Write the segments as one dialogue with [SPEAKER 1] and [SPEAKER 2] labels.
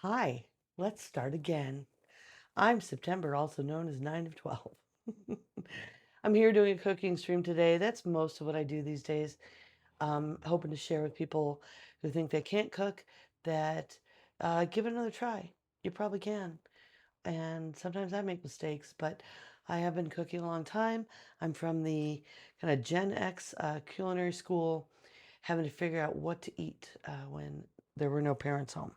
[SPEAKER 1] Hi, let's start again. I'm September, also known as 9 of 12. I'm here doing a cooking stream today. That's most of what I do these days. Hoping to share with people who think they can't cook that give it another try. You probably can. And sometimes I make mistakes, but I have been cooking a long time. I'm from the kind of Gen X culinary school, having to figure out what to eat when there were no parents home.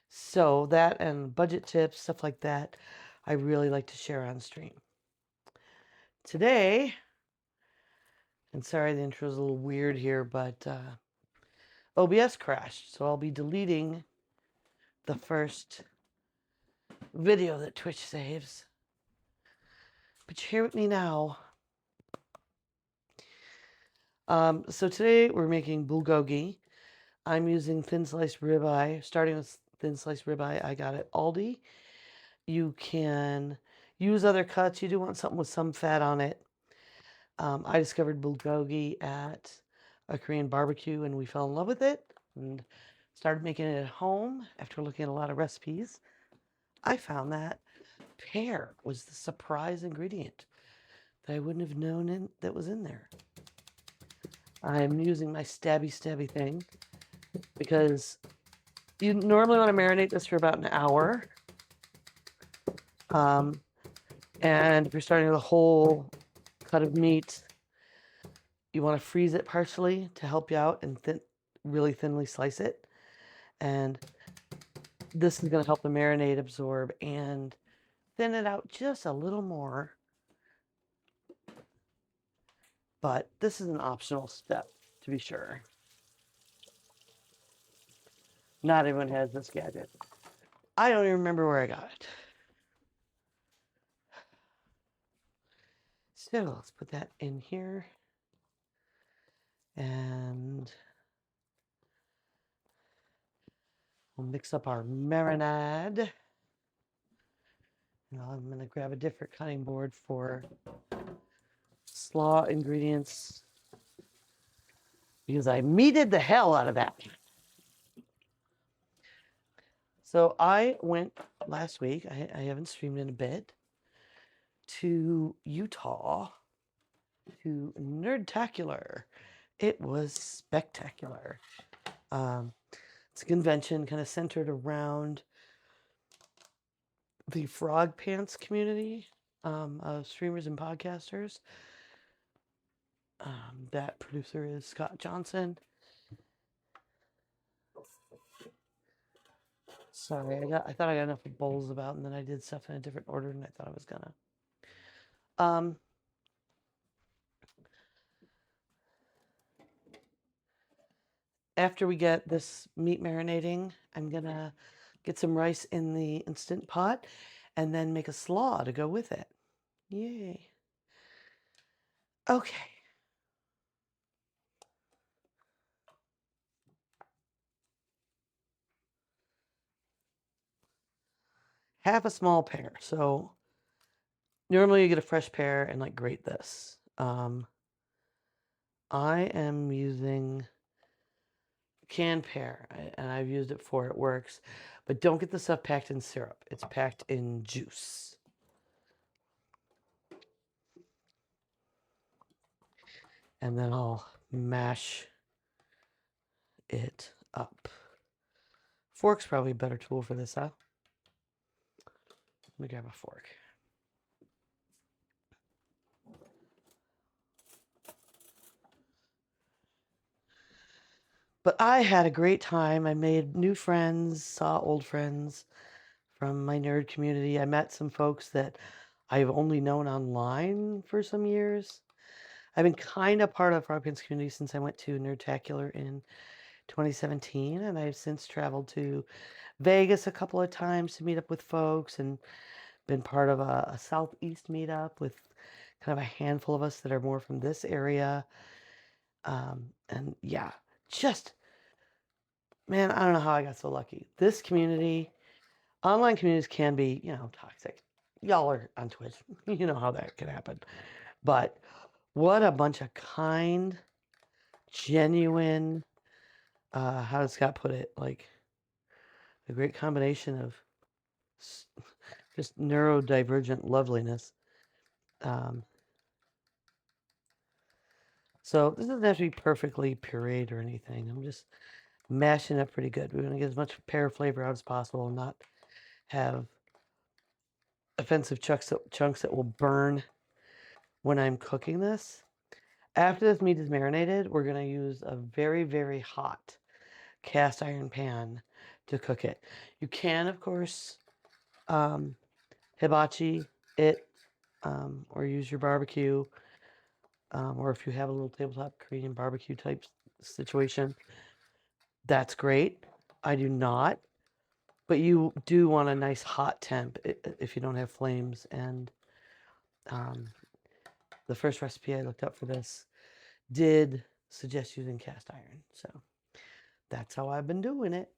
[SPEAKER 1] So that and budget tips, stuff like that, I really like to share on stream. Today, and sorry the intro is a little weird here, but OBS crashed, so I'll be deleting the first video that Twitch saves. But you're here with me now. So today we're making bulgogi. I'm using thin sliced ribeye, starting with thin sliced ribeye I got at Aldi. You can use other cuts. You do want something with some fat on it. I discovered bulgogi at a Korean barbecue and we fell in love with it and started making it at home after looking at a lot of recipes. I found that pear was the surprise ingredient that I wouldn't have known that was in there. I'm using my stabby thing because you normally want to marinate this for about an hour. And if you're starting with a whole cut of meat, you want to freeze it partially to help you out and really thinly slice it. And this is going to help the marinade absorb and thin it out just a little more. But this is an optional step, to be sure. Not everyone has this gadget. I don't even remember where I got it. So let's put that in here. And we'll mix up our marinade. And I'm going to grab a different cutting board for slaw ingredients because I meated the hell out of that. So I went last week, I haven't streamed in a bit, to Utah to Nerdtacular. It was spectacular. It's a convention kind of centered around the Frog Pants community of streamers and podcasters. That producer is Scott Johnson. Sorry, I thought I got enough bowls about, and then I did stuff in a different order than I thought I was gonna. After we get this meat marinating, I'm gonna get some rice in the Instant Pot and then make a slaw to go with it. Yay. Okay. Half a small pear. So normally you get a fresh pear and like grate this. I am using canned pear and I've used it before. It works. But don't get the stuff packed in syrup. It's packed in juice. And then I'll mash it up. Fork's probably a better tool for this, huh? Let me grab a fork. But I had a great time. I made new friends, saw old friends from my nerd community. I met some folks that I've only known online for some years. I've been kind of part of Frog Pants community since I went to Nerdtacular in 2017, and I've since traveled to Vegas a couple of times to meet up with folks and been part of a Southeast meetup with kind of a handful of us that are more from this area. And yeah, just, man, I don't know how I got so lucky. This community, online communities can be, toxic. Y'all are on Twitch. You know how that can happen. But what a bunch of kind, genuine, how does Scott put it? Like, a great combination of just neurodivergent loveliness. So this doesn't have to be perfectly pureed or anything. I'm just mashing it pretty good. We want to get as much pear flavor out as possible and not have offensive chunks that will burn when I'm cooking this. After this meat is marinated, we're going to use a very, very hot cast iron pan to cook it. You can, of course, hibachi it, or use your barbecue, or if you have a little tabletop Korean barbecue type situation, that's great. I do not, but you do want a nice hot temp if you don't have flames. And the first recipe I looked up for this did suggest using cast iron, so that's how I've been doing it.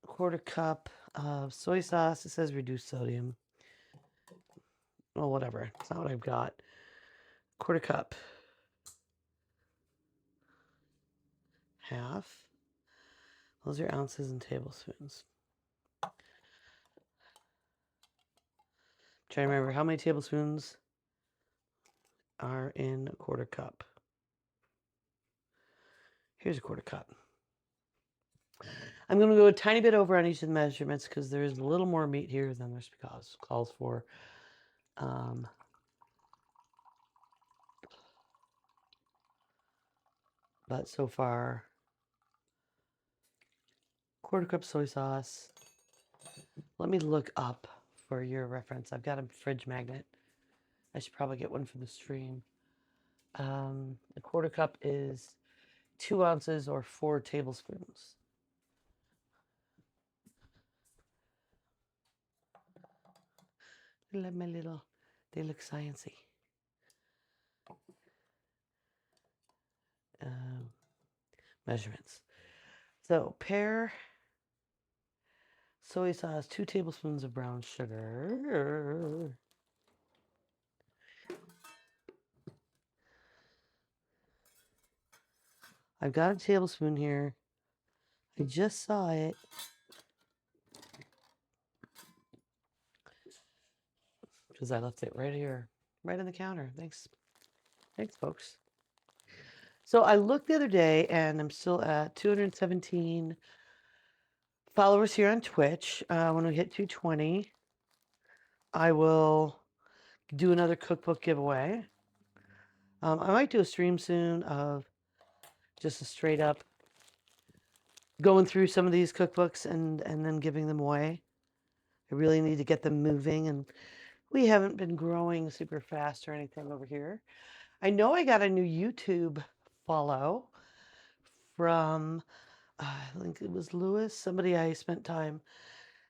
[SPEAKER 1] Quarter cup of soy sauce. It says reduced sodium. Well, whatever. It's not what I've got. Quarter cup. Half. Those are ounces and tablespoons. Trying to remember how many tablespoons are in a quarter cup. Here's a quarter cup. I'm going to go a tiny bit over on each of the measurements because there is a little more meat here than this calls for. But so far, quarter cup soy sauce. Let me look up for your reference. I've got a fridge magnet. I should probably get one for the stream. A quarter cup is 2 ounces or 4 tablespoons. I love my little, they look sciencey. Measurements. So pear, soy sauce, 2 tablespoons of brown sugar. I've got a tablespoon here. I just saw it. Because I left it right here, right on the counter. Thanks, folks. So I looked the other day, and I'm still at 217 followers here on Twitch. When we hit 220, I will do another cookbook giveaway. I might do a stream soon of just a straight up going through some of these cookbooks and then giving them away. I really need to get them moving, and we haven't been growing super fast or anything over here. I know I got a new YouTube follow from, I think it was Lewis, somebody I spent time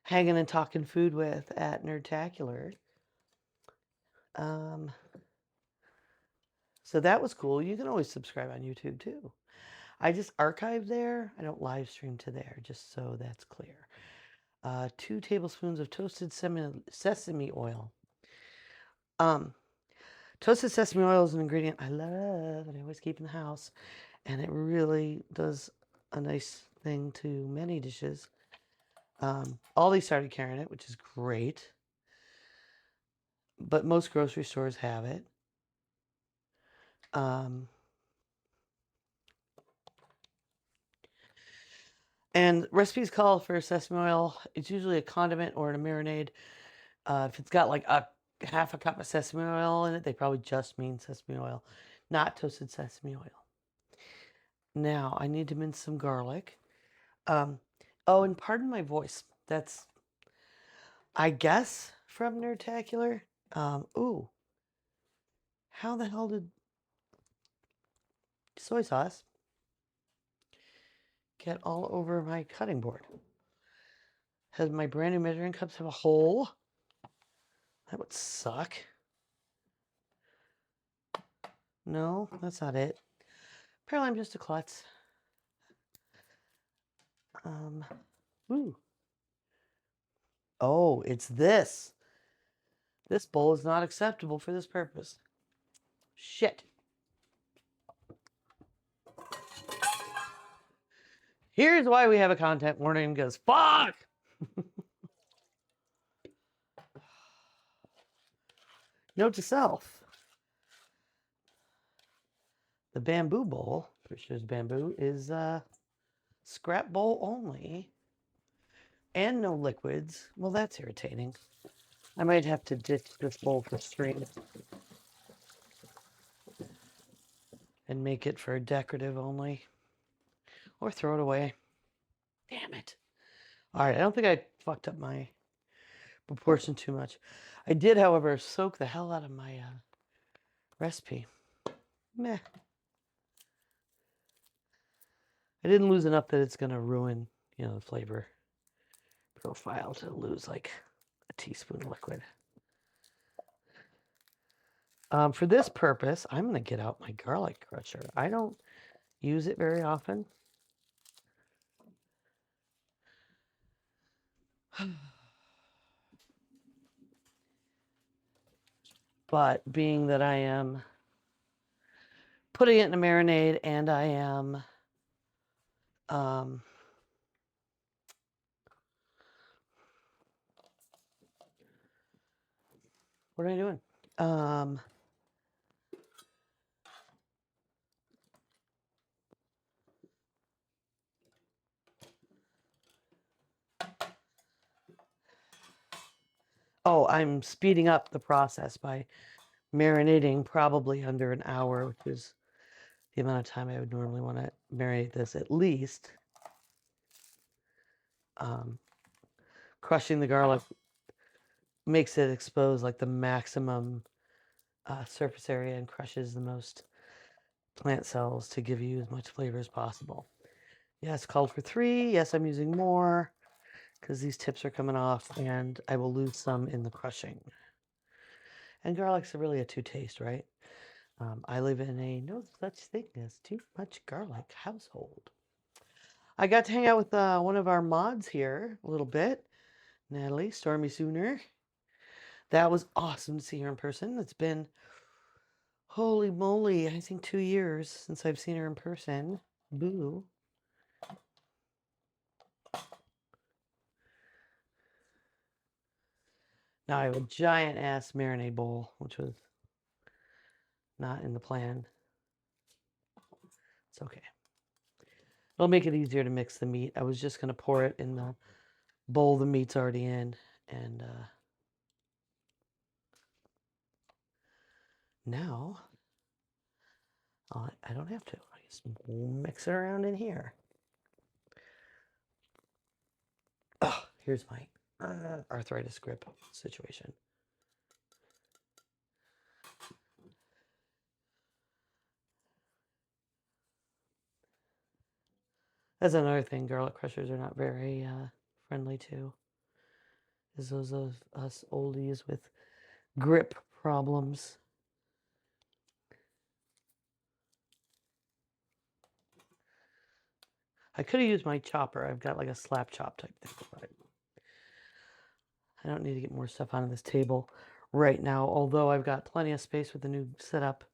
[SPEAKER 1] hanging and talking food with at Nerdtacular. So that was cool. You can always subscribe on YouTube too. I just archive there. I don't live stream to there, just so that's clear. 2 tablespoons of toasted sesame oil. Toasted sesame oil is an ingredient I love and I always keep in the house. And it really does a nice thing to many dishes. Aldi started carrying it, which is great. But most grocery stores have it. And recipes call for sesame oil. It's usually a condiment or in a marinade. If it's got like half a cup of sesame oil in it, they probably just mean sesame oil, not toasted sesame oil. Now, I need to mince some garlic. Oh, and pardon my voice. That's, I guess, from Nerdtacular. Ooh. How the hell did soy sauce get all over my cutting board? Has my brand new measuring cups have a hole? That would suck. No, that's not it. Apparently I'm just a klutz. Ooh. Oh, it's this. This bowl is not acceptable for this purpose. Shit. Here's why we have a content warning, because fuck! Note to self. The bamboo bowl, which is bamboo, is scrap bowl only. And no liquids. Well, that's irritating. I might have to ditch this bowl for stream and make it for decorative only. Or throw it away. Damn it. Alright, I don't think I fucked up my proportion too much. I did, however, soak the hell out of my recipe. Meh. I didn't lose enough that it's going to ruin, the flavor profile to lose like a teaspoon of liquid. For this purpose, I'm going to get out my garlic crusher. I don't use it very often. But being that I am putting it in a marinade and I am what am I doing? Oh, I'm speeding up the process by marinating probably under an hour, which is the amount of time I would normally want to marinate this at least. Crushing the garlic makes it expose like the maximum surface area and crushes the most plant cells to give you as much flavor as possible. Yes, called for 3. Yes, I'm using more because these tips are coming off and I will lose some in the crushing. And garlic's really a 2 taste, right? I live in a no such thing as too much garlic household. I got to hang out with one of our mods here a little bit, Natalie, Stormy Sooner. That was awesome to see her in person. It's been, holy moly, I think 2 years since I've seen her in person. Boo. Now I have a giant ass marinade bowl, which was not in the plan. It's okay. It'll make it easier to mix the meat. I was just going to pour it in the bowl the meat's already in. And now I don't have to. I just mix it around in here. Oh, here's my arthritis grip situation. That's another thing garlic crushers are not very friendly to. Is those of us oldies with grip problems. I could have used my chopper. I've got like a slap chop type thing, but I don't need to get more stuff onto this table right now, although I've got plenty of space with the new setup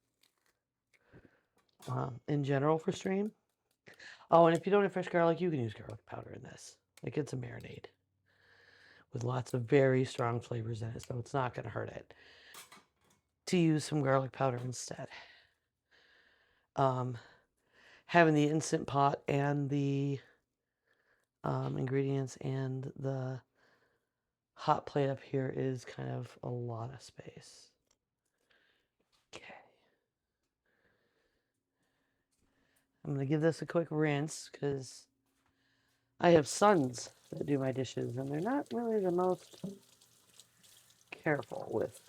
[SPEAKER 1] in general for stream. Oh, and if you don't have fresh garlic, you can use garlic powder in this. Like, it's a marinade with lots of very strong flavors in it, so it's not going to hurt it to use some garlic powder instead. Having the Instant Pot and the ingredients and the hot plate up here is kind of a lot of space. Okay. I'm going to give this a quick rinse because I have sons that do my dishes and they're not really the most careful with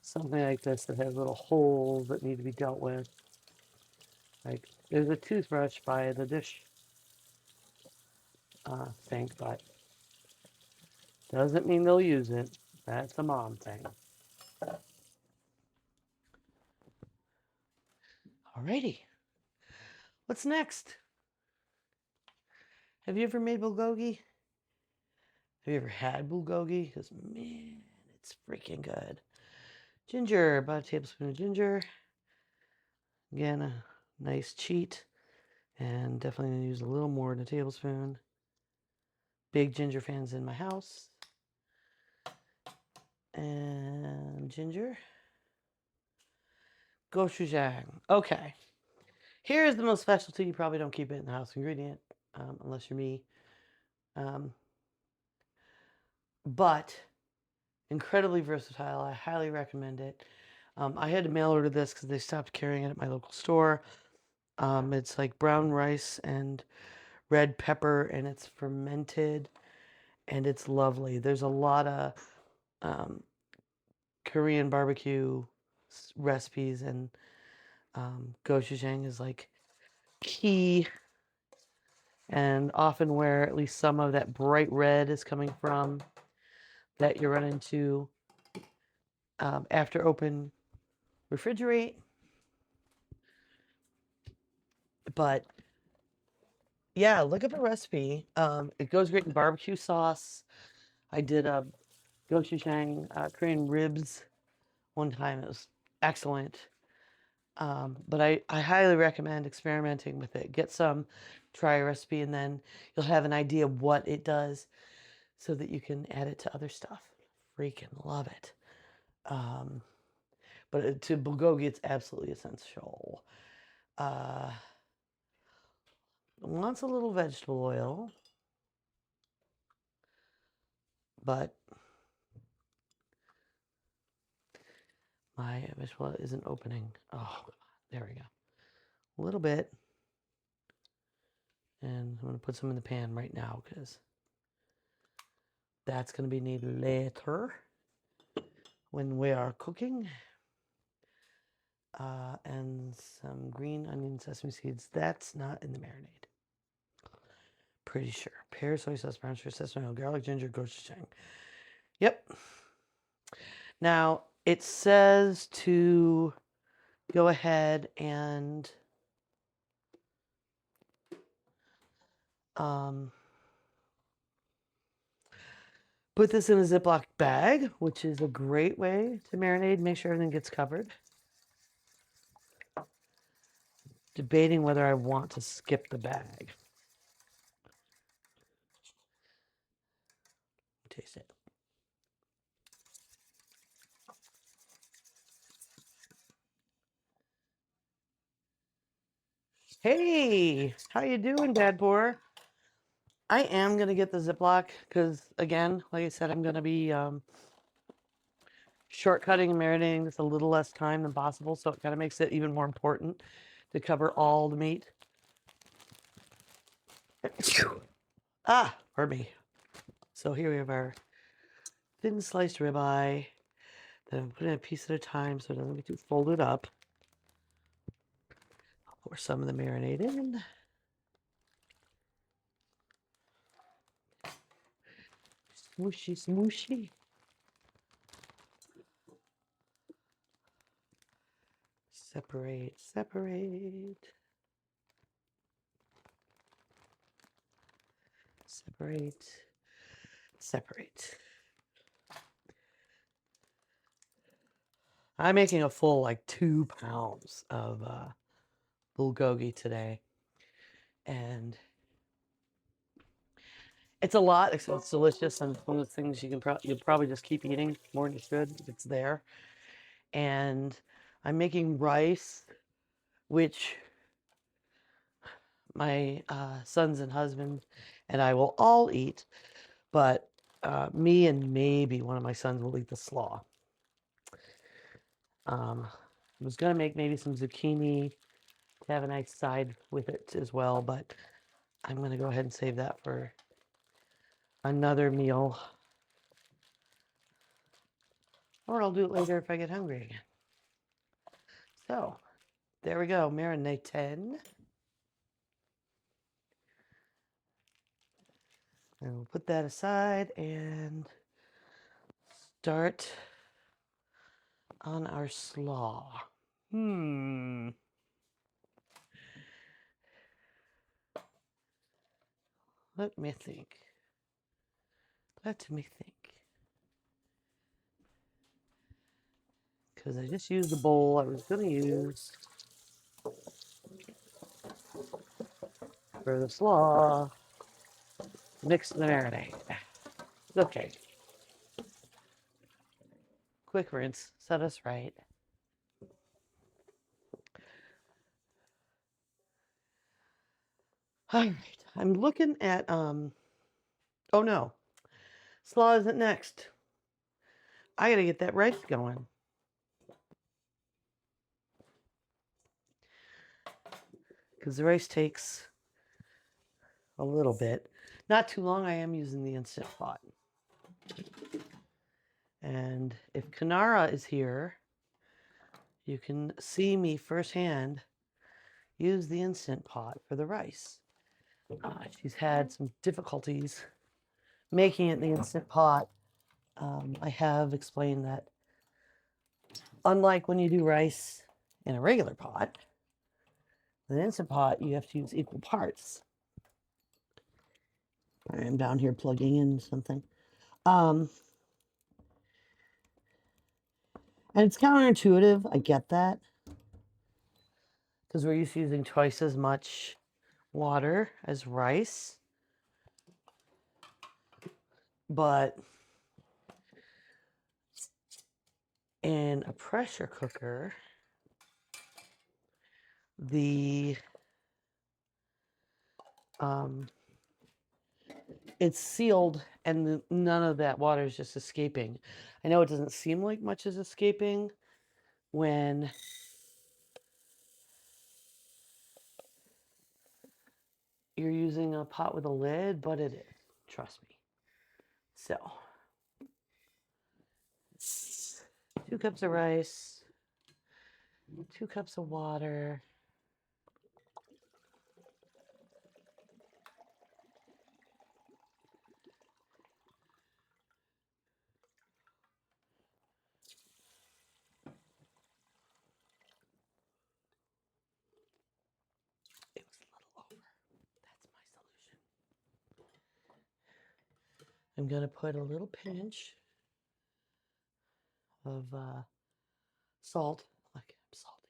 [SPEAKER 1] something like this that has little holes that need to be dealt with. Like, there's a toothbrush by the dish sink, but doesn't mean they'll use it. That's a mom thing. Alrighty. What's next? Have you ever made bulgogi? Have you ever had bulgogi? Because, man, it's freaking good. Ginger, about a tablespoon of ginger. Again, a nice cheat. And definitely going to use a little more than a tablespoon. Big ginger fans in my house. And ginger. Gochujang. Okay. Here's the most specialty. You probably don't keep it in the house ingredient, unless you're me. But incredibly versatile. I highly recommend it. I had to mail order this because they stopped carrying it at my local store. It's like brown rice and red pepper, and it's fermented, and it's lovely. There's a lot of Korean barbecue recipes, and gochujang is like key, and often where at least some of that bright red is coming from that you run into after open refrigerate. But yeah, look up a recipe. It goes great in barbecue sauce. I did a gochujang Korean ribs one time. It was excellent. But I highly recommend experimenting with it. Get some, try a recipe, and then you'll have an idea of what it does so that you can add it to other stuff. Freaking love it. But to bulgogi, it's absolutely essential. Wants a little vegetable oil, but my vegetable oil isn't opening. Oh, there we go. A little bit. And I'm going to put some in the pan right now because that's going to be needed later when we are cooking. And some green onion sesame seeds. That's not in the marinade. Pretty sure. Pear, soy sauce, brown sugar, sesame oil, garlic, ginger, gochujang. Yep. Now, it says to go ahead and put this in a Ziploc bag, which is a great way to marinate. Make sure everything gets covered. Debating whether I want to skip the bag. Taste it. Hey, how you doing, Dad Boar? I am gonna get the Ziploc because, again, like I said, I'm gonna be shortcutting and marinating this a little less time than possible, so it kind of makes it even more important to cover all the meat. Pardon me. So here we have our thin sliced ribeye. Then I'm putting it a piece at a time so it doesn't get too folded up. I'll pour some of the marinade in. Smooshy, smooshy. Separate, separate. Separate, separate. I'm making a full like 2 pounds of bulgogi today. And it's a lot. It's delicious, and it's one of the things you'll probably just keep eating more than you should if it's there. And I'm making rice, which my sons and husband and I will all eat, but me and maybe one of my sons will eat the slaw. I was gonna make maybe some zucchini to have a nice side with it as well, but I'm gonna go ahead and save that for another meal. Or I'll do it later if I get hungry again. So, there we go, marinate 10. And we'll put that aside and start on our slaw. Let me think. Let me think. Because I just used the bowl I was going to use. for the slaw. Mix the marinade. Okay. Quick rinse. Set us right. All right. I'm looking at oh no. Slaw isn't next. I gotta get that rice going. Because the rice takes a little bit. Not too long. I am using the Instant Pot. And if Kanara is here, you can see me firsthand use the Instant Pot for the rice. She's had some difficulties making it in the Instant Pot. I have explained that unlike when you do rice in a regular pot, in an Instant Pot, you have to use equal parts. I'm down here plugging in something. And it's counterintuitive. I get that. Because we're used to using twice as much water as rice. But in a pressure cooker, it's sealed and none of that water is just escaping. I know it doesn't seem like much is escaping when you're using a pot with a lid, but it is. Trust me. So, 2 cups of rice, 2 cups of water. It was a little over. That's my solution. I'm going to put a little pinch of salt. Like I'm salty.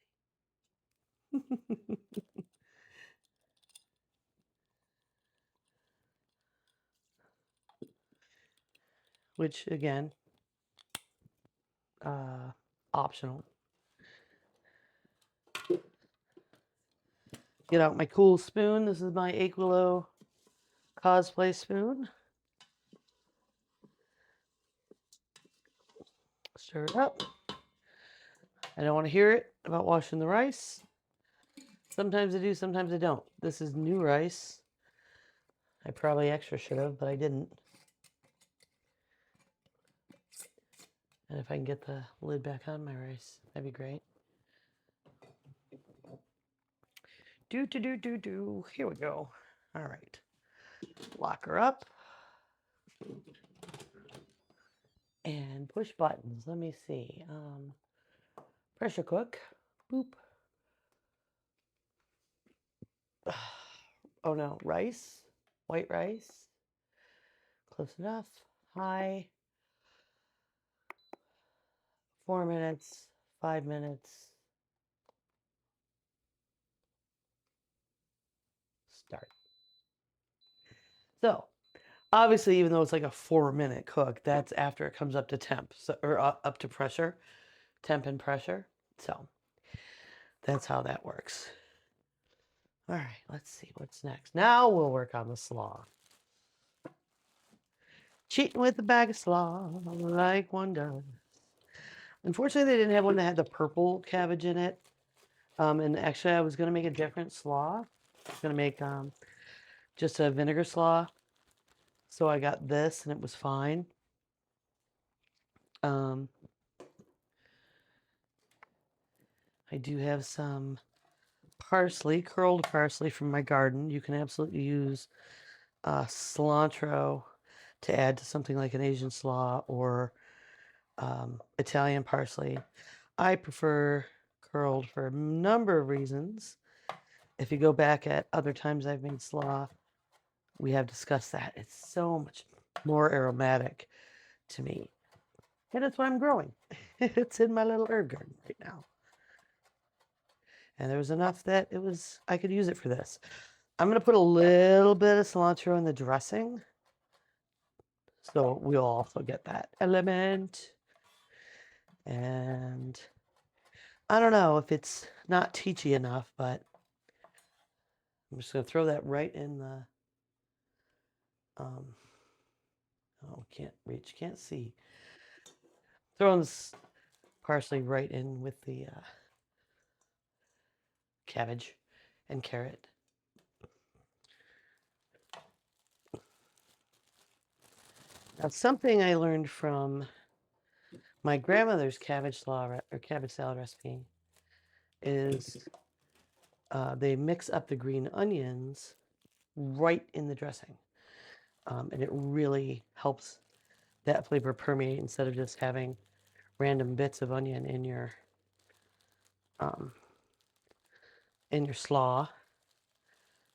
[SPEAKER 1] Which, again, optional. Get out my cool spoon. This is my Aquilo cosplay spoon. Stir it up. I don't want to hear it about washing the rice. Sometimes I do, sometimes I don't. This is new rice. I probably extra should have, but I didn't. And if I can get the lid back on my rice, that'd be great. Do. Here we go. All right. Lock her up. And push buttons. Let me see. Pressure cook. Boop. Oh no, rice. White rice. Close enough. High. 4 minutes. 5 minutes. Start. So, obviously, even though it's like a 4-minute cook, that's after it comes up to temp, so, or up to pressure, temp and pressure. So, that's how that works. All right, let's see what's next. Now we'll work on the slaw. Cheating with a bag of slaw, like one does. Unfortunately, they didn't have one that had the purple cabbage in it. And actually, I was going to make a different slaw. I was going to make just a vinegar slaw. So I got this, and it was fine. I do have some parsley, curled parsley from my garden. You can absolutely use cilantro to add to something like an Asian slaw or Italian parsley. I prefer curled for a number of reasons. If you go back at other times I've made slaw, we have discussed that. It's so much more aromatic to me. And that's what I'm growing. It's in my little herb garden right now. And there was enough that I could use it for this. I'm going to put a little bit of cilantro in the dressing. So we'll also get that element. And I don't know if it's not teachy enough, but I'm just going to throw that right in the, oh, can't reach, can't see. Throwing this parsley right in with the cabbage and carrot. Now, something I learned from my grandmother's cabbage slaw or cabbage salad recipe is they mix up the green onions right in the dressing, and it really helps that flavor permeate instead of just having random bits of onion in your slaw.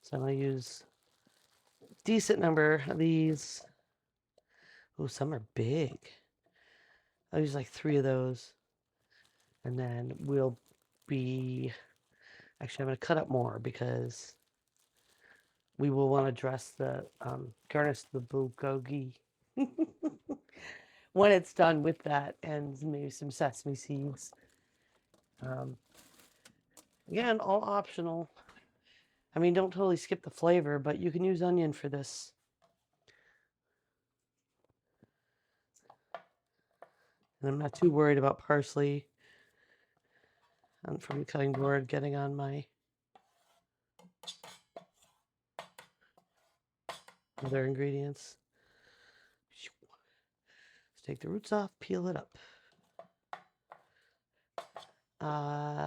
[SPEAKER 1] So I'm going to use a decent number of these. Oh, some are big. I'll use like 3 of those. And then we'll be, actually I'm going to cut up more because we will want to dress the, garnish the bulgogi when it's done with that, and maybe some sesame seeds. Again, all optional. I mean, don't totally skip the flavor, but you can use onion for this. And I'm not too worried about parsley from the cutting board getting on my other ingredients. Let's take the roots off, peel it up.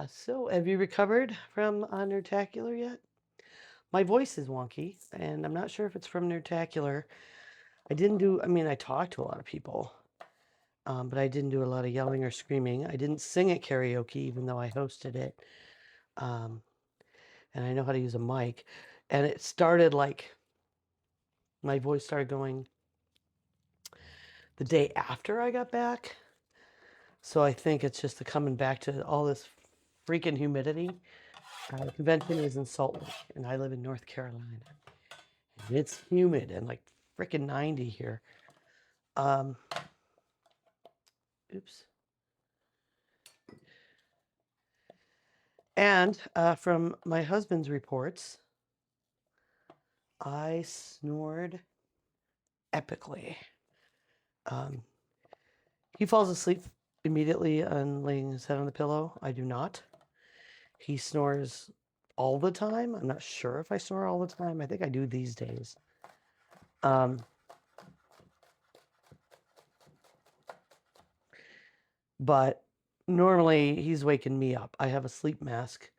[SPEAKER 1] So have you recovered from Nerdtacular yet? My voice is wonky, and I'm not sure if it's from Nerdtacular. I talked to a lot of people, but I didn't do a lot of yelling or screaming. I didn't sing at karaoke, even though I hosted it. And I know how to use a mic. And it started like, my voice started going the day after I got back. So I think it's just the coming back to all this freaking humidity. The convention is in Salt Lake, and I live in North Carolina. And it's humid and like freaking 90 here. Oops. And from my husband's reports, I snored epically. He falls asleep immediately on laying his head on the pillow. I do not. He snores all the time. I'm not sure if I snore all the time. I think I do these days. But normally he's waking me up. I have a sleep mask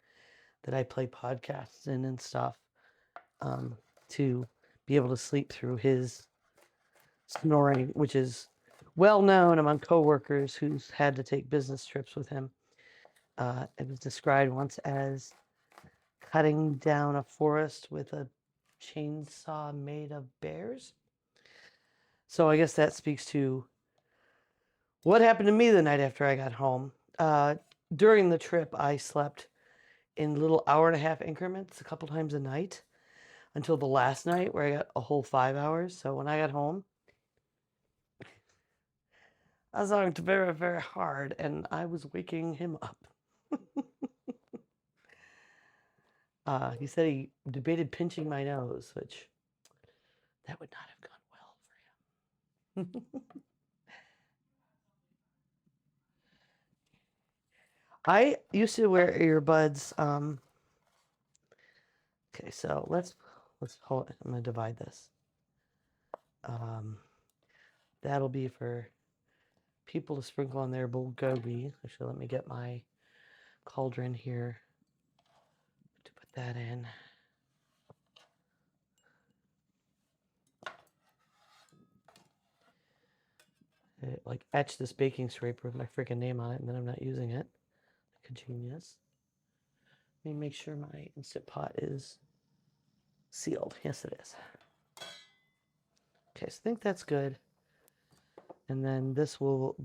[SPEAKER 1] that I play podcasts in and stuff to be able to sleep through his snoring, which is well known among coworkers who's had to take business trips with him. It was described once as cutting down a forest with a chainsaw made of bears. So I guess that speaks to what happened to me the night after I got home. During the trip, I slept in little hour-and-a-half increments a couple times a night until the last night where I got a whole 5 hours. So when I got home, I was worked very, very hard, and I was waking him up. He said he debated pinching my nose, which that would not have gone well for him. I used to wear earbuds. Okay, so let's hold it. I'm gonna divide this. That'll be for people to sprinkle on their bulgogi. Actually, let me get my cauldron here to put that in. I, like, etch this baking scraper with my freaking name on it, and then I'm not using it. Like a genius. Let me make sure my Instant Pot is sealed. Yes, it is. Okay, so I think that's good. And then this will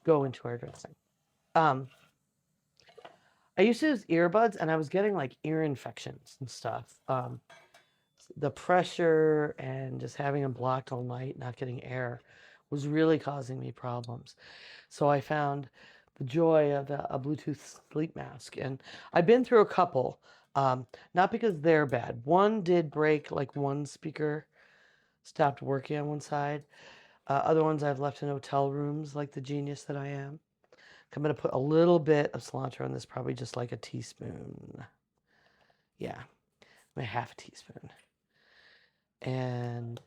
[SPEAKER 1] go into our dressing. I used to use earbuds and I was getting like ear infections and stuff. The pressure and just having them blocked all night, not getting air, was really causing me problems. So I found the joy of a Bluetooth sleep mask. And I've been through a couple, not because they're bad. One did break, like one speaker stopped working on one side. Other ones I've left in hotel rooms, like the genius that I am. I'm going to put a little bit of cilantro in this, probably just like a teaspoon. Yeah, a half a teaspoon. And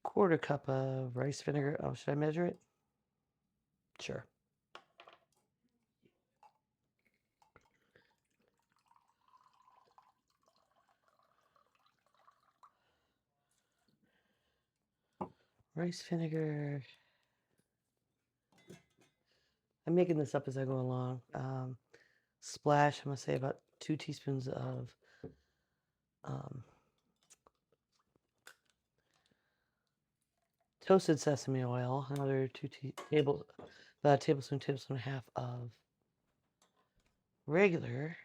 [SPEAKER 1] quarter cup of rice vinegar. Oh, should I measure it? Sure. Rice vinegar. I'm making this up as I go along. Splash, I'm going to say about 2 teaspoons of toasted sesame oil, another tablespoon and a half of regular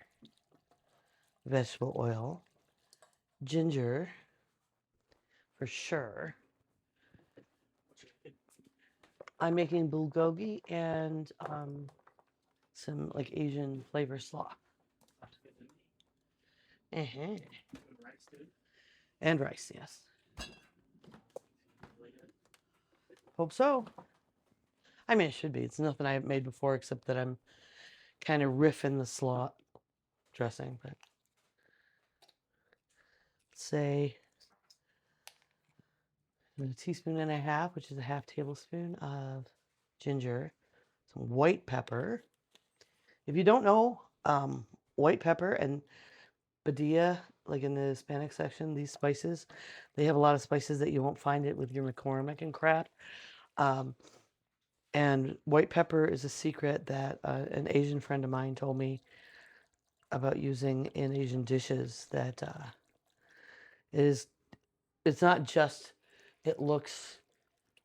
[SPEAKER 1] vegetable oil, ginger for sure. I'm making bulgogi and some like Asian flavor slaw. Uh-huh. And rice, yes. Hope so. I mean, it should be. It's nothing I've made before except that I'm kind of riffing the slaw dressing. But say a teaspoon and a half, which is a half tablespoon of ginger, some white pepper. If you don't know, white pepper and badilla, like in the Hispanic section, these spices, they have a lot of spices that you won't find it with your McCormick and crap. And white pepper is a secret that an Asian friend of mine told me about using in Asian dishes. That it's not just it looks,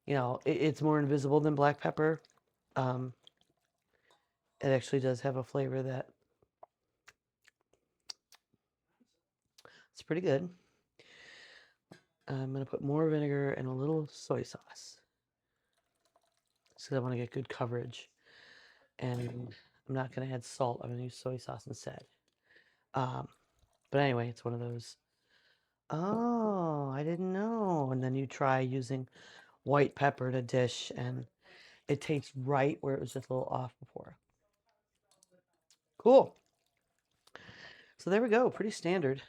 [SPEAKER 1] it's more invisible than black pepper. It actually does have a flavor that it's pretty good. I'm going to put more vinegar and a little soy sauce because I want to get good coverage. And I'm not going to add salt. I'm going to use soy sauce instead. But anyway, it's one of those. Oh, I didn't know. And then you try using white pepper in a dish, and it tastes right where it was just a little off before. Cool. So there we go. Pretty standard.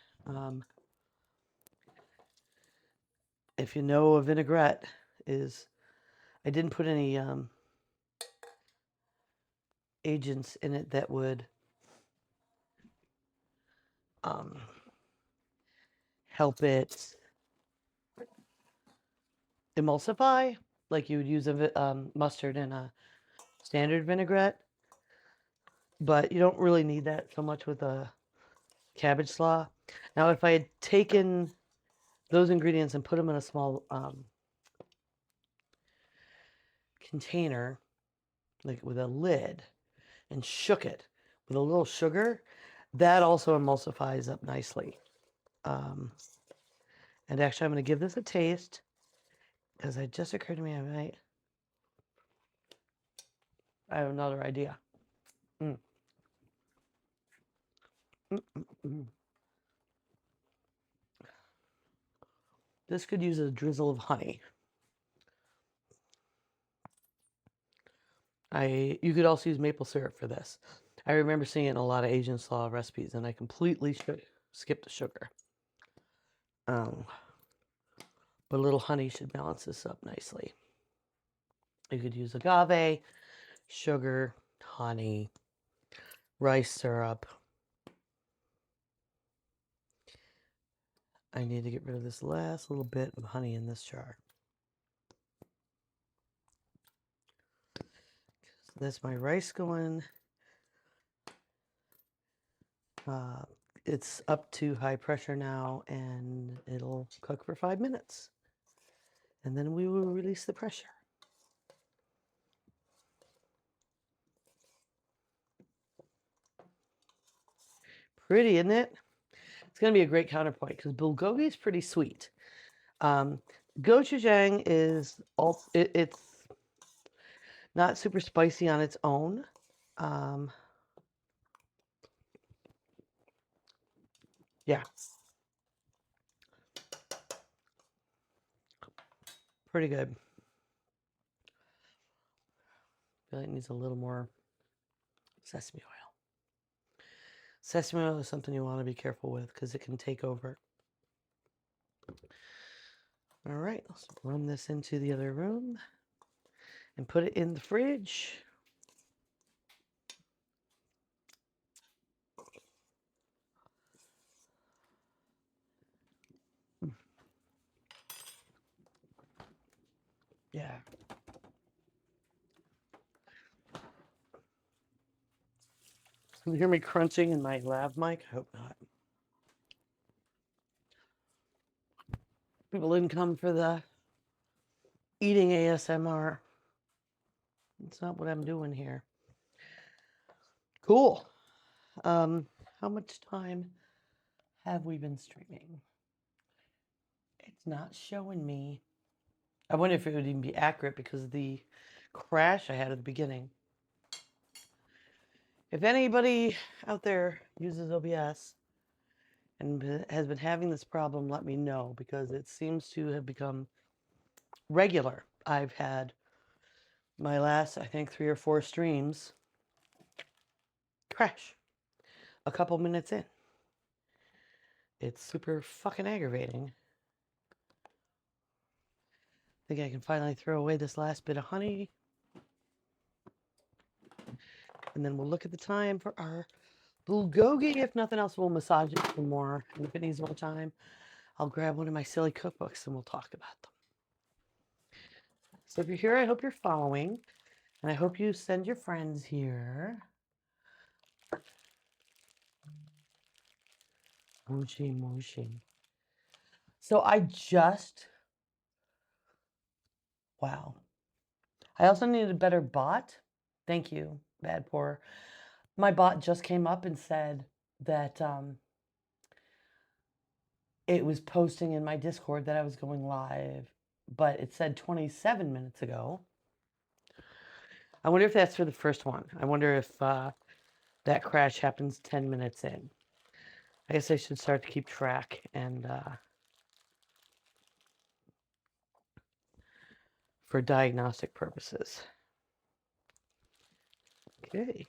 [SPEAKER 1] If you know a vinaigrette is, I didn't put any agents in it that would help it emulsify, like you would use a mustard in a standard vinaigrette. But you don't really need that so much with a cabbage slaw. Now, if I had taken those ingredients and put them in a small container, like with a lid, and shook it with a little sugar, that also emulsifies up nicely. And actually, I'm going to give this a taste because it just occurred to me I have another idea. Mm. Mm, mm, mm. This could use a drizzle of honey. You could also use maple syrup for this. I remember seeing it in a lot of Asian slaw recipes, and I completely skipped the sugar. But a little honey should balance this up nicely. You could use agave, sugar, honey, rice syrup. I need to get rid of this last little bit of honey in this jar. That's my rice going. It's up to high pressure now, and it'll cook for 5 minutes. And then we will release the pressure. Pretty, isn't it? It's going to be a great counterpoint because bulgogi is pretty sweet. Gochujang is it's not super spicy on its own. Yeah, pretty good. I feel like it needs a little more sesame oil. Sesame oil is something you want to be careful with because it can take over. All right, let's run this into the other room and put it in the fridge. Yeah. Can you hear me crunching in my lav mic? I hope not. People didn't come for the eating ASMR. It's not what I'm doing here. Cool. How much time have we been streaming? It's not showing me. I wonder if it would even be accurate because of the crash I had at the beginning. If anybody out there uses OBS and has been having this problem, let me know because it seems to have become regular. I've had my last, I think, 3 or 4 streams crash a couple minutes in. It's super fucking aggravating. I think I can finally throw away this last bit of honey. And then we'll look at the time for our bulgogi. If nothing else, we'll massage it some more. And if it needs more time, I'll grab one of my silly cookbooks and we'll talk about them. So if you're here, I hope you're following. And I hope you send your friends here. Moshi, moshi. So wow. I also needed a better bot. Thank you, Bad Poor. My bot just came up and said that it was posting in my Discord that I was going live, but it said 27 minutes ago. I wonder if that's for the first one. I wonder if that crash happens 10 minutes in. I guess I should start to keep track and for diagnostic purposes. Okay.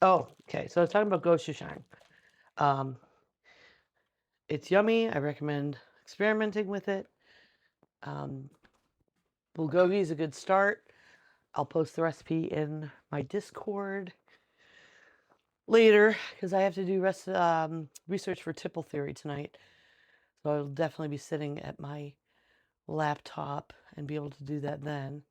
[SPEAKER 1] Oh, okay. So I was talking about gochujang. It's yummy. I recommend experimenting with it. Bulgogi is a good start. I'll post the recipe in my Discord later because I have to do research for tipple theory tonight. So I'll definitely be sitting at my laptop and be able to do that then.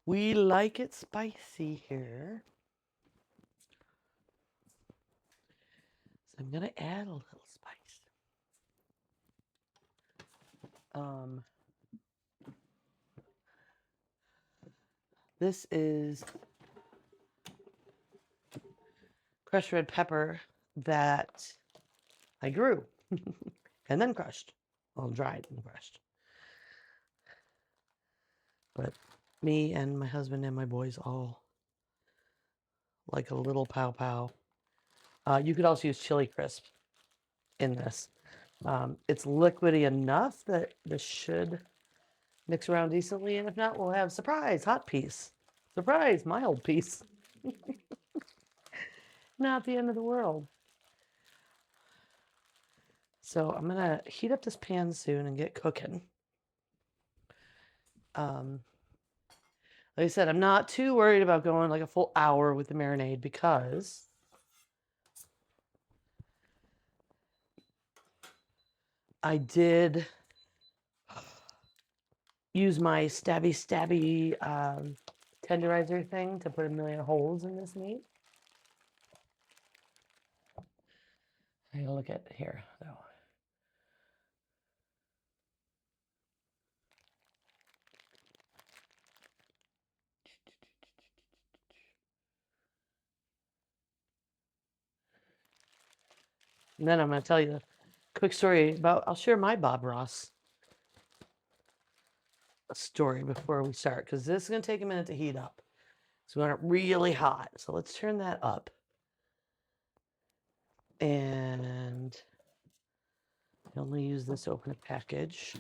[SPEAKER 1] We like it spicy here. So I'm going to add a little spice. This is crushed red pepper that I grew and then crushed. Well, dried and crushed. But me and my husband and my boys all like a little pow pow. You could also use chili crisp in this. It's liquidy enough that this should mix around decently, and if not, we'll have surprise hot piece. Surprise mild piece. Not the end of the world. So I'm gonna heat up this pan soon and get cooking. Like I said, I'm not too worried about going like a full hour with the marinade because I did use my stabby tenderizer thing to put a million holes in this meat. I gotta look at here though. And then I'm going to tell you a quick story about, I'll share my Bob Ross story before we start, because this is going to take a minute to heat up. So we want it really hot. So let's turn that up. And I only use this to open a package.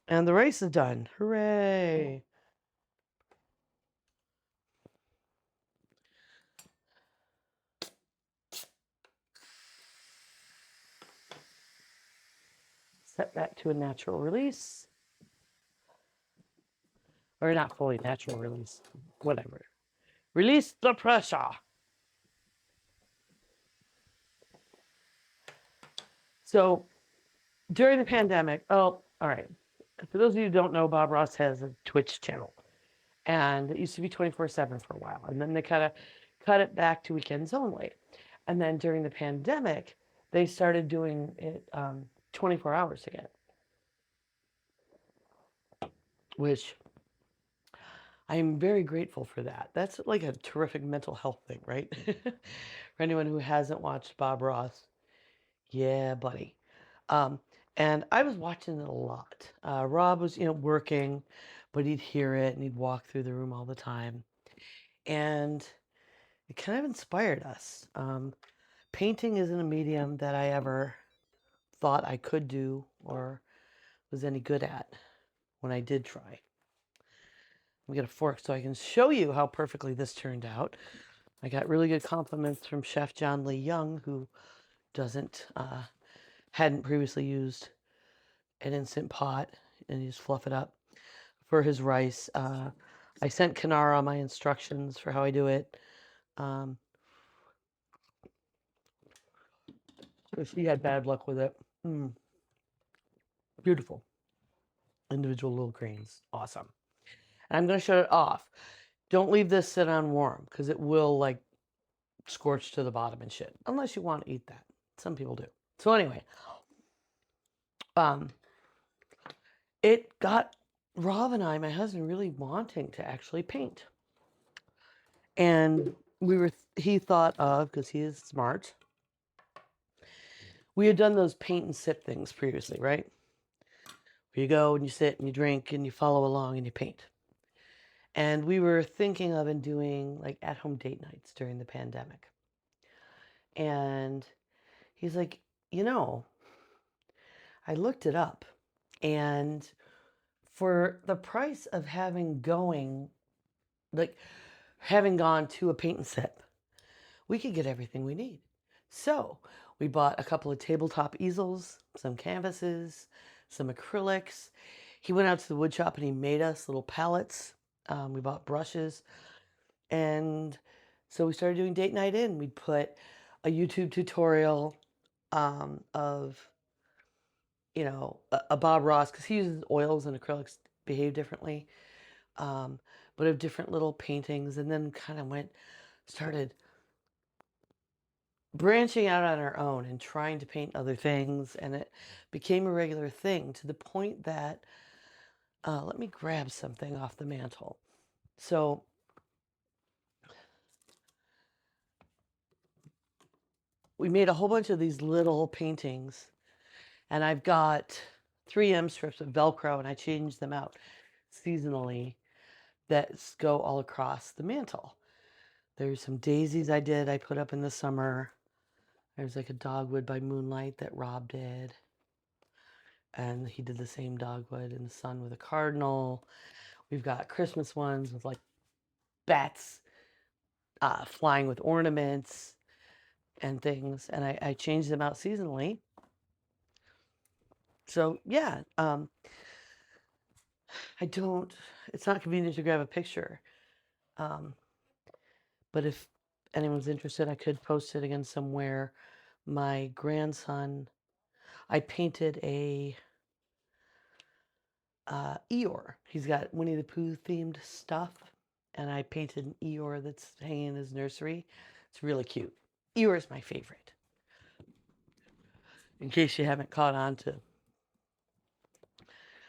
[SPEAKER 1] And the rice is done. Hooray! Set that to a natural release. Or not fully natural release. Whatever. Release the pressure. So during the pandemic, all right. For those of you who don't know, Bob Ross has a Twitch channel. And it used to be 24/7 for a while. And then they kind of cut it back to weekends only. And then during the pandemic, they started doing it 24 hours again, which I'm very grateful for that. That's like a terrific mental health thing, right? For anyone who hasn't watched Bob Ross, yeah, buddy. Um, and I was watching it a lot. Rob was, working, but he'd hear it and he'd walk through the room all the time. And it kind of inspired us. Painting isn't a medium that I ever thought I could do or was any good at when I did try. Let me get a fork so I can show you how perfectly this turned out. I got really good compliments from Chef John Lee Young, who hadn't previously used an Instant Pot, and he just fluff it up for his rice. I sent Kanara my instructions for how I do it. So she had bad luck with it. Beautiful. Individual little grains. Awesome. And I'm going to shut it off. Don't leave this sit on warm, because it will like scorch to the bottom and shit. Unless you want to eat that. Some people do. So anyway, it got Rob and I, my husband, really wanting to actually paint. And he thought of, because he is smart, we had done those paint and sip things previously, right? Where you go and you sit and you drink and you follow along and you paint. And we were thinking of and doing like at-home date nights during the pandemic. And he's like, I looked it up, and for the price of having gone to a paint and sip, we could get everything we need. So we bought a couple of tabletop easels, some canvases, some acrylics. He went out to the wood shop and he made us little palettes. We bought brushes. And so we started doing date night in. We'd put a YouTube tutorial of, a Bob Ross, because he uses oils and acrylics behave differently, but of different little paintings, and then kind of started branching out on our own and trying to paint other things, and it became a regular thing to the point that, let me grab something off the mantle. So we made a whole bunch of these little paintings, and I've got 3M strips of Velcro, and I changed them out seasonally that go all across the mantle. There's some daisies I put up in the summer. There's like a dogwood by moonlight that Rob did. And he did the same dogwood in the sun with a cardinal. We've got Christmas ones with like bats flying with ornaments and things. And I change them out seasonally. So yeah, it's not convenient to grab a picture. But if anyone's interested, I could post it again somewhere. My grandson, I painted a Eeyore. He's got Winnie the Pooh themed stuff, and I painted an Eeyore that's hanging in his nursery. It's really cute. Eeyore is my favorite. In case you haven't caught on to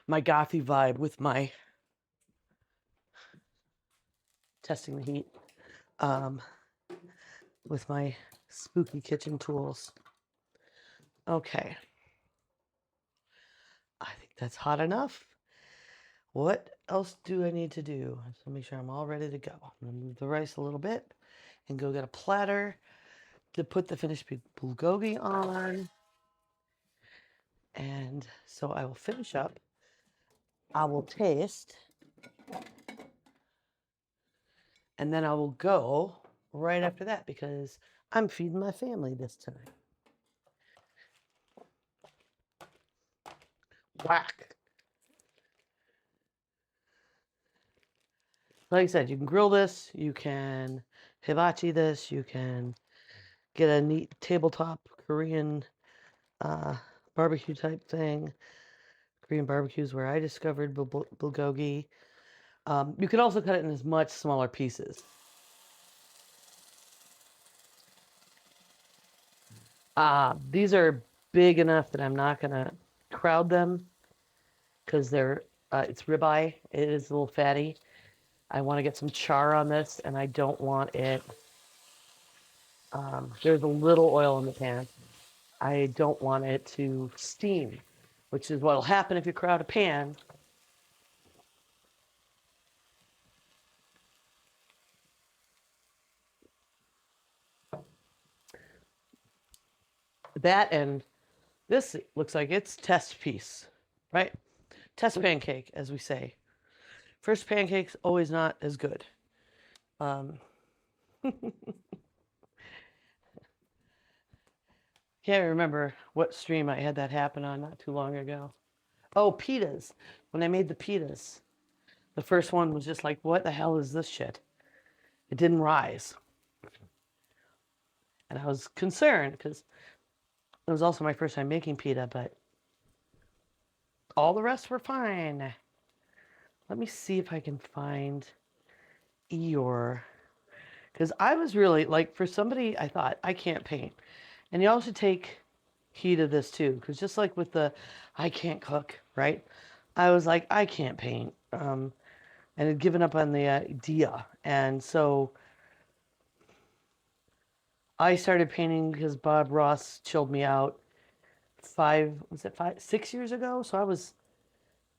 [SPEAKER 1] my gothy vibe with my testing the heat, with my spooky kitchen tools. Okay. I think that's hot enough. What else do I need to do? So make sure I'm all ready to go. I'm gonna move the rice a little bit and go get a platter to put the finished bulgogi on. And so I will finish up. I will taste, and then I will go right after that because I'm feeding my family this time. Whack. Like I said, you can grill this, you can hibachi this, you can get a neat tabletop Korean barbecue type thing. Korean barbecue is where I discovered bulgogi. You can also cut it in as much smaller pieces. These are big enough that I'm not gonna crowd them because they're it's ribeye. It is a little fatty. I want to get some char on this, and I don't want it. There's a little oil in the pan. I don't want it to steam, which is what'll happen if you crowd a pan. That and this looks like it's test piece, right? Test pancake, as we say. First pancake's always not as good. Um, can't remember what stream I had that happen on not too long ago. Oh, pitas. When I made the pitas, the first one was just like, what the hell is this shit? It didn't rise. And I was concerned because it was also my first time making pita, but all the rest were fine. Let me see if I can find Eeyore. Because I was really like, for somebody, I thought, I can't paint. And you also take heed of this too. Because just like with the, I can't cook, right? I was like, I can't paint. And had given up on the idea. And so I started painting because Bob Ross chilled me out 6 years ago? So I was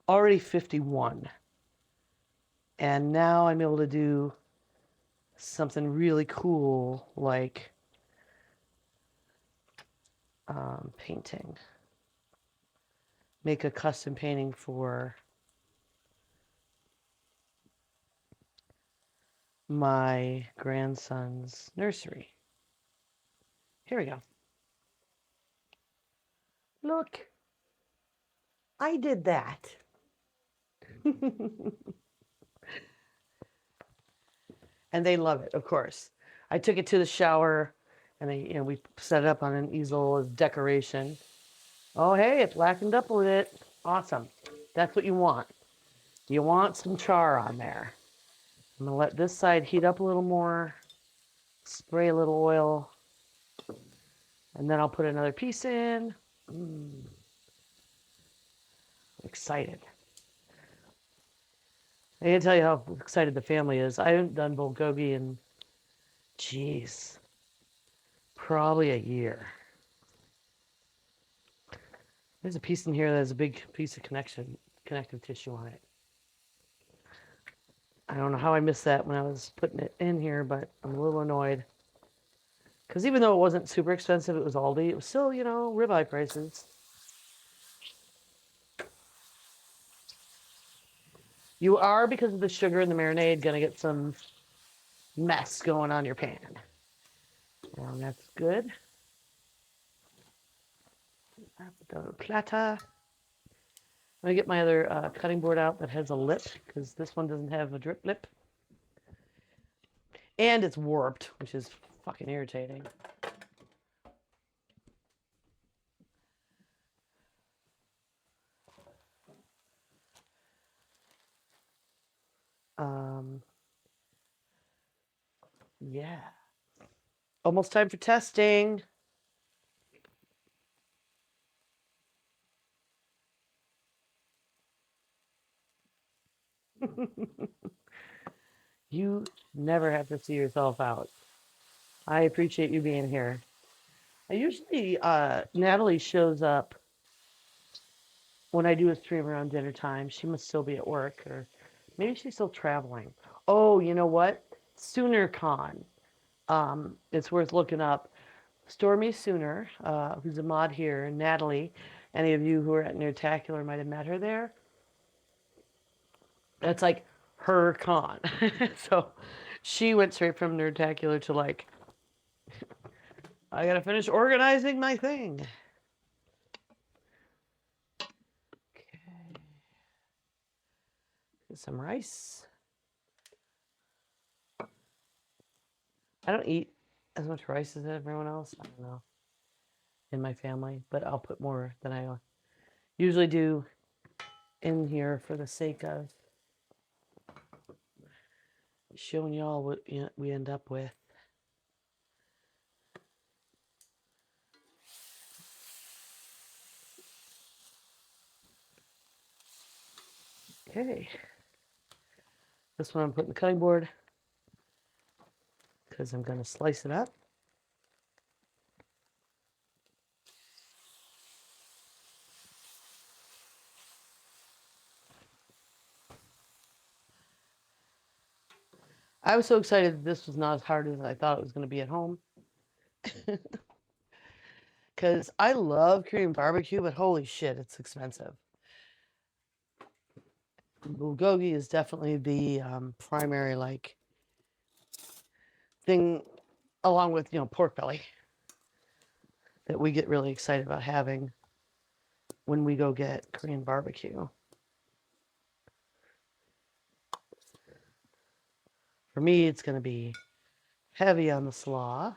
[SPEAKER 1] already 51. And now I'm able to do something really cool like painting. Make a custom painting for my grandson's nursery. Here we go. Look, I did that. And they love it, of course. I took it to the shower and we set it up on an easel as decoration. Oh, hey, it blackened up a bit. Awesome. That's what you want. You want some char on there. I'm gonna let this side heat up a little more, spray a little oil, and then I'll put another piece in. Excited. I can't tell you how excited the family is. I haven't done Bulgogi in, geez, probably a year. There's a piece in here that has a big piece of connective tissue on it. I don't know how I missed that when I was putting it in here, but I'm a little annoyed. Because even though it wasn't super expensive, it was Aldi, it was still, ribeye prices. You are, because of the sugar and the marinade, going to get some mess going on your pan. And that's good. The platter. I'm going to get my other cutting board out that has a lip, because this one doesn't have a drip lip. And it's warped, which is fucking irritating. Yeah. Almost time for testing. You never have to see yourself out. I appreciate you being here. I usually Natalie shows up when I do a stream around dinner time. She must still be at work, or maybe she's still traveling. Oh, you know what? SoonerCon. It's worth looking up. Stormy Sooner, who's a mod here, Natalie. Any of you who are at Nerdtacular might have met her there. That's like her con. So she went straight from Nerdtacular to like, I gotta finish organizing my thing. Okay. Get some rice. I don't eat as much rice as everyone else. I don't know. In my family, but I'll put more than I usually do in here for the sake of showing y'all what we end up with. Okay. This one I'm putting the cutting board because I'm going to slice it up. I was so excited that this was not as hard as I thought it was going to be at home. Because I love Korean barbecue, but holy shit, it's expensive. Bulgogi is definitely the primary like thing, along with pork belly, that we get really excited about having when we go get Korean barbecue. For me, it's going to be heavy on the slaw.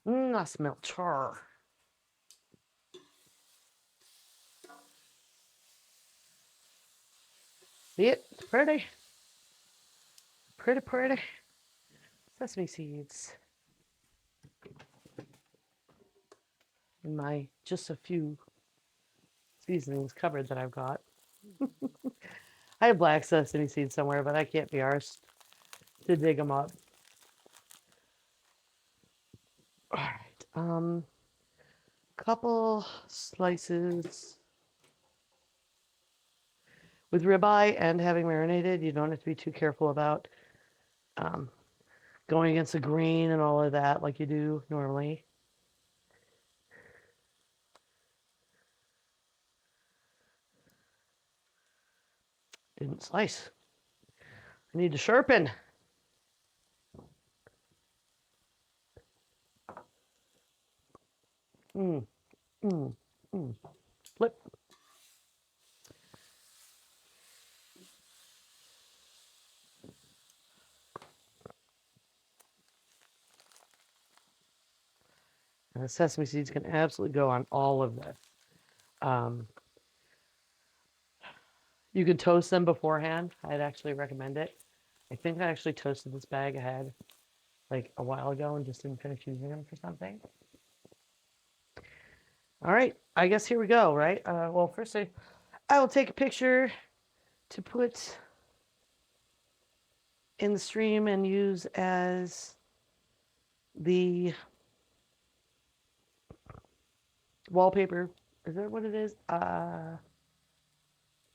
[SPEAKER 1] I smell char. See it? It's pretty. Pretty, pretty. Sesame seeds. In my just a few seasonings cupboard that I've got. I have black sesame seeds somewhere, but I can't be arsed to dig them up. All right. Couple slices. With ribeye and having marinated, you don't have to be too careful about going against the grain and all of that like you do normally. Didn't slice. I need to sharpen. Mm, mm, mm. Flip. And the sesame seeds can absolutely go on all of this. You could toast them beforehand. I'd actually recommend it. I think I actually toasted this bag ahead like a while ago and just didn't finish using them for something. All right, I guess here we go, right? Well, first I will take a picture to put in the stream and use as the wallpaper. Is that what it is?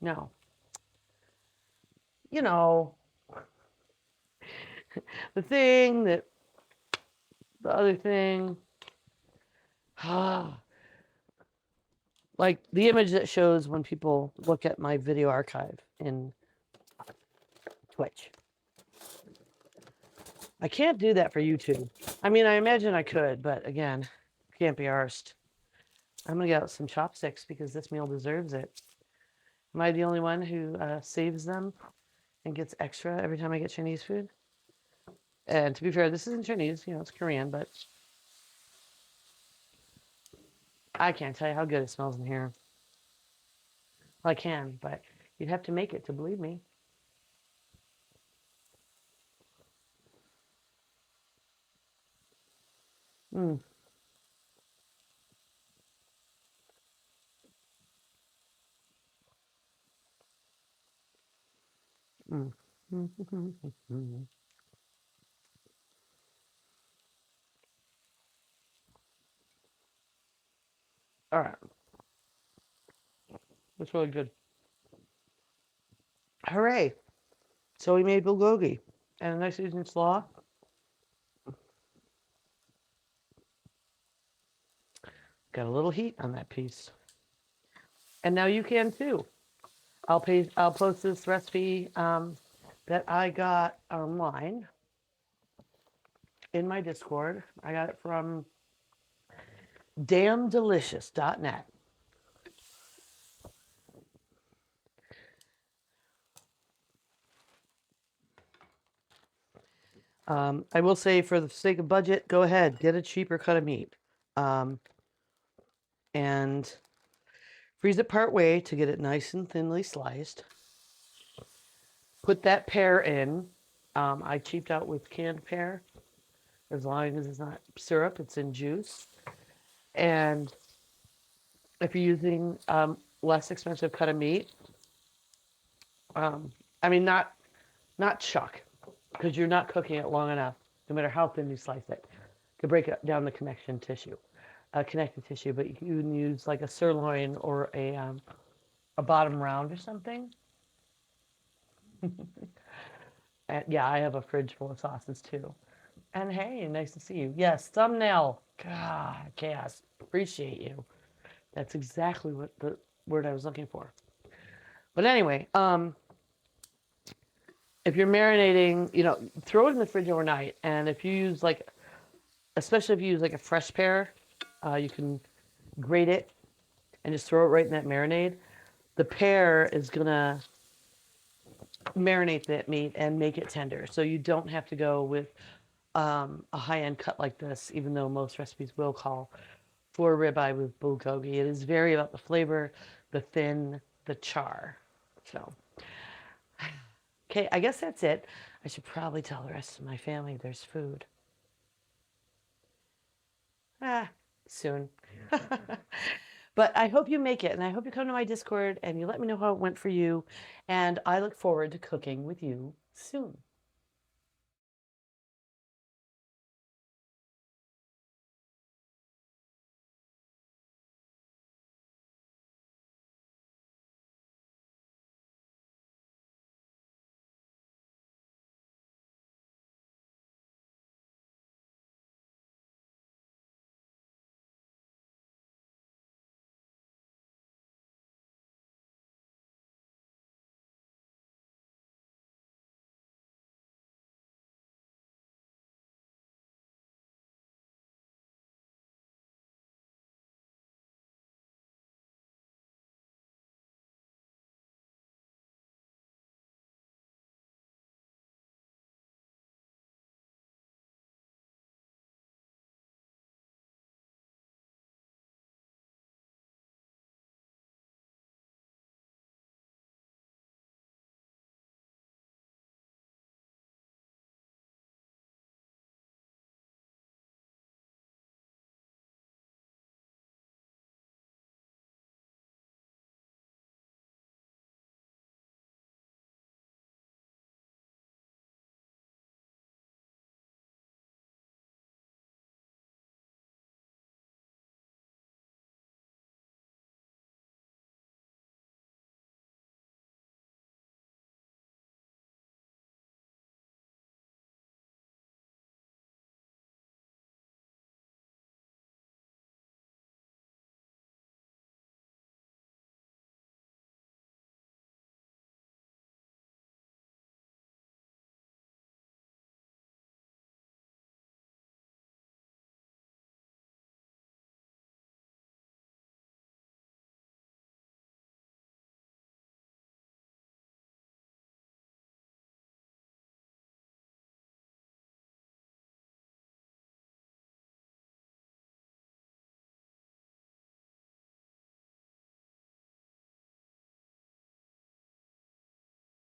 [SPEAKER 1] No. You know, the thing that, the other thing. Like the image that shows when people look at my video archive in Twitch. I can't do that for YouTube. I mean, I imagine I could, but again, can't be arsed. I'm gonna get out some chopsticks because this meal deserves it. Am I the only one who saves them and gets extra every time I get Chinese food? And to be fair, this isn't Chinese, it's Korean, but I can't tell you how good it smells in here. Well, I can, but you'd have to make it to believe me. Mm. Mm. All right, that's really good. Hooray! So we made bulgogi and a nice seasoned slaw. Got a little heat on that piece, and now you can too. I'll post this recipe that I got online in my Discord. I got it from damndelicious.net. I will say, for the sake of budget, go ahead, get a cheaper cut of meat, and freeze it part way to get it nice and thinly sliced. Put that pear in. I cheaped out with canned pear, as long as it's not syrup, it's in juice. And if you're using less expensive cut of meat, I mean, not chuck, because you're not cooking it long enough, no matter how thin you slice it, to break it down the connective tissue. But you can use like a sirloin or a bottom round or something. And yeah, I have a fridge full of sauces too. And hey, nice to see you. Yes, thumbnail. God, chaos. Appreciate you. That's exactly what the word I was looking for. But anyway, if you're marinating, throw it in the fridge overnight. And if you use like, especially if you use like a fresh pear, you can grate it and just throw it right in that marinade. The pear is gonna marinate that meat and make it tender. So you don't have to go with a high-end cut like this, even though most recipes will call for ribeye with bulgogi. It is very about the flavor, the thin, the char. So, okay, I guess that's it. I should probably tell the rest of my family there's food. Ah, soon. But I hope you make it, and I hope you come to my Discord and you let me know how it went for you. And I look forward to cooking with you soon.